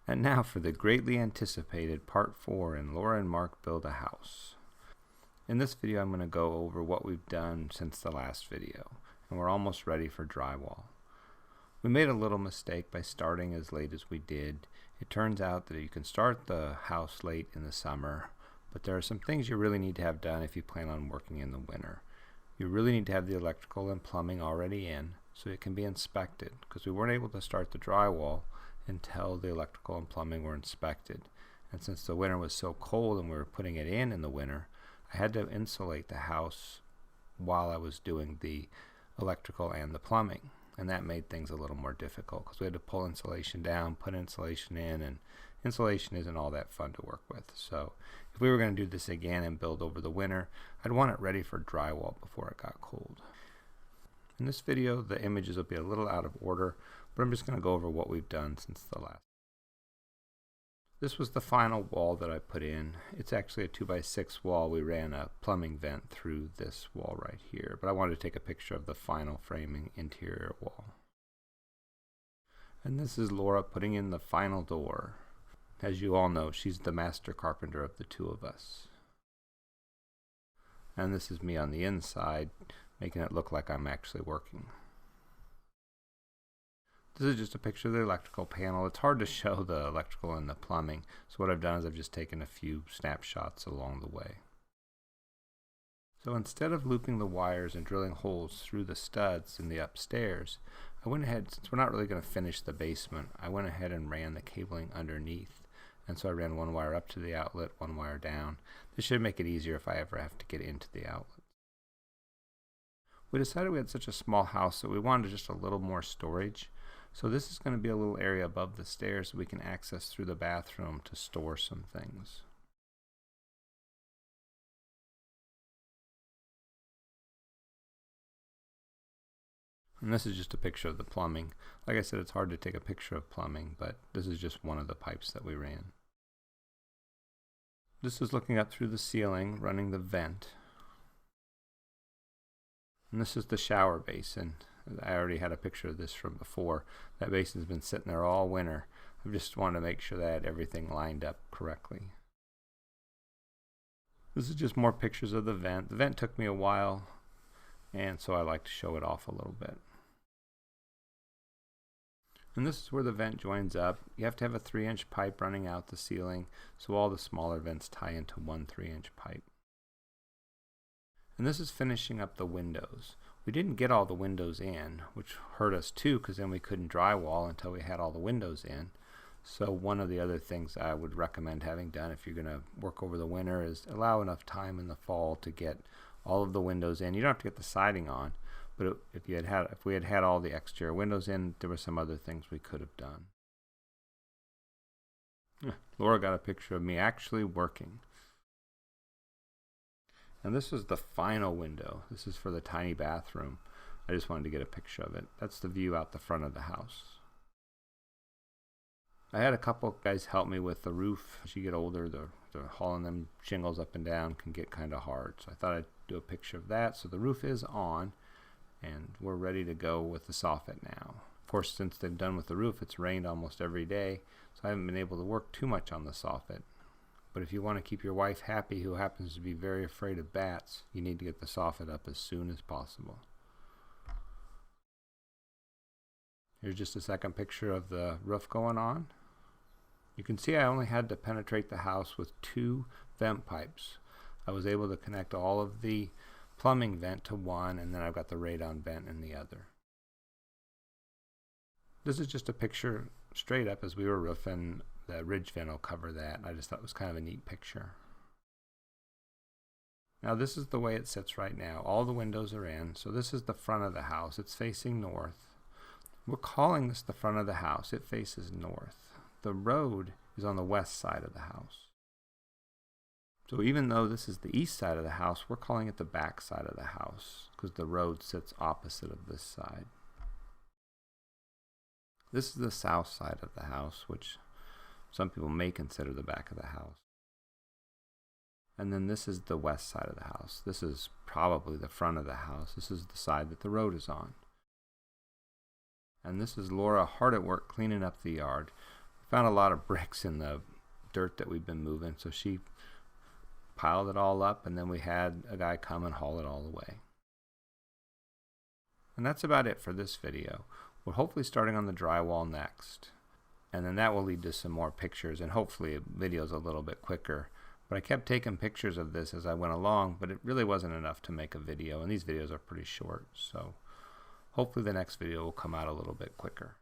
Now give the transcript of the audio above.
And now for the greatly anticipated part 4 in Laura and Mark Build a House. In this video I'm going to go over what we've done since the last video, and we're almost ready for drywall. We made a little mistake by starting as late as we did. It turns out that you can start the house late in the summer, but there are some things you really need to have done if you plan on working in the winter. You really need to have the electrical and plumbing already in so it can be inspected, because we weren't able to start the drywall until the electrical and plumbing were inspected. And since the winter was so cold and we were putting it in the winter, I had to insulate the house while I was doing the electrical and the plumbing, and that made things a little more difficult because we had to pull insulation down, put insulation in, and insulation isn't all that fun to work with. So if we were going to do this again and build over the winter, I'd want it ready for drywall before it got cold. In this video the images will be a little out of order, but I'm just going to go over what we've done since the last. This was the final wall that I put in. It's actually a 2x6 wall. We ran a plumbing vent through this wall right here, but I wanted to take a picture of the final framing interior wall. And this is Laura putting in the final door. As you all know, she's the master carpenter of the two of us. And this is me on the inside, making it look like I'm actually working. This is just a picture of the electrical panel. It's hard to show the electrical and the plumbing, so what I've done is I've just taken a few snapshots along the way. So instead of looping the wires and drilling holes through the studs in the upstairs, I went ahead, since we're not really going to finish the basement, I went ahead and ran the cabling underneath. And so I ran one wire up to the outlet, one wire down. This should make it easier if I ever have to get into the outlet. We decided we had such a small house that we wanted just a little more storage. So this is going to be a little area above the stairs so we can access through the bathroom to store some things. And this is just a picture of the plumbing. Like I said, it's hard to take a picture of plumbing, but this is just one of the pipes that we ran. This is looking up through the ceiling, running the vent. And this is the shower basin. I already had a picture of this from before. That basin's been sitting there all winter. I just wanted to make sure that I had everything lined up correctly. This is just more pictures of the vent. The vent took me a while, and so I like to show it off a little bit. And this is where the vent joins up. You have to have a 3-inch pipe running out the ceiling, so all the smaller vents tie into one 3-inch pipe. And this is finishing up the windows. We didn't get all the windows in, which hurt us too, because then we couldn't drywall until we had all the windows in. So one of the other things I would recommend having done if you're going to work over the winter is allow enough time in the fall to get all of the windows in. You don't have to get the siding on, but if we had had all the exterior windows in, there were some other things we could have done. Laura got a picture of me actually working. And this is the final window. This is for the tiny bathroom. I just wanted to get a picture of it. That's the view out the front of the house. I had a couple guys help me with the roof. As you get older, the hauling them shingles up and down can get kind of hard. So I thought I'd do a picture of that. So the roof is on, and we're ready to go with the soffit now. Of course, since they've done with the roof, it's rained almost every day, so I haven't been able to work too much on the soffit. But if you want to keep your wife happy, who happens to be very afraid of bats, you need to get the soffit up as soon as possible. Here's just a second picture of the roof going on. You can see I only had to penetrate the house with 2 vent pipes. I was able to connect all of the plumbing vent to one, and then I've got the radon vent in the other. This is just a picture straight up as we were roofing. The ridge vent will cover that. I just thought it was kind of a neat picture. Now this is the way it sits right now. All the windows are in, so this is the front of the house. It's facing north. We're calling this the front of the house. It faces north. The road is on the west side of the house. So even though this is the east side of the house, we're calling it the back side of the house because the road sits opposite of this side. This is the south side of the house, which some people may consider the back of the house. And then this is the west side of the house. This is probably the front of the house. This is the side that the road is on. And this is Laura hard at work cleaning up the yard. found a lot of bricks in the dirt that we've been moving, so she piled it all up, and then we had a guy come and haul it all away. And that's about it for this video. We're hopefully starting on the drywall next, and then that will lead to some more pictures, and hopefully videos a little bit quicker. But I kept taking pictures of this as I went along, but it really wasn't enough to make a video, and these videos are pretty short, so hopefully the next video will come out a little bit quicker.